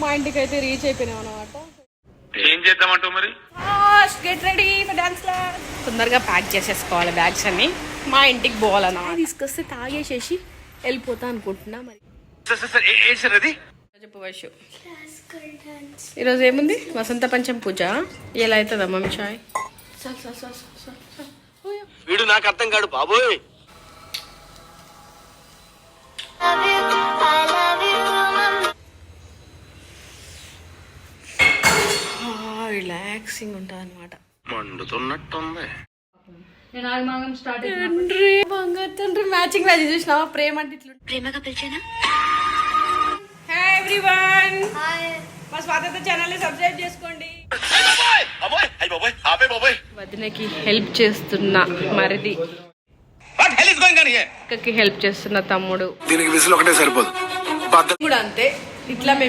మా ఇంటికి అయితే రీచ్ అయిపోయినాం అనమాట. ఏం చేద్దామంటావు మరి? Get ready for dance class. తొందరగా ప్యాక్ చేసేసుకోవాలి బ్యాగ్స్ అన్ని. మా ఇంటికి పోవాలన్నమాట. తీసుకొస్తే తాగేసేసి వెళ్ళిపోతా అనుకుంటున్నా. మరి చెప్పు వైషు, ఈరోజు ఏముంది? వసంత పంచం పూజ. ఎలా అవుతుందా మమ్మీ చాయ్? వీడు నాకు అర్థం కాడు బాబోయ్. రిలాక్సింగ్ ఉంటుంది అనమాట. మండుతున్నట్టుంది. తండ్రి మ్యాచింగ్ మ్యాచ్ చూసినావా? ప్రేమ అంటే ఇట్లా ప్రేమగా పిలిచానా. హాయ్ ఎవ్రీవన్, మా స్వాగత ఛానల్ ని సబ్స్క్రైబ్ చేసుకోండి. వదినకి హెల్ప్ చేస్తున్న మరిది, అక్కకి హెల్ప్ చేస్తున్న తమ్ముడు. దీనికి విసులు ఒకటే సరిపోదు. కూడా అంతే. ఇట్లా మేము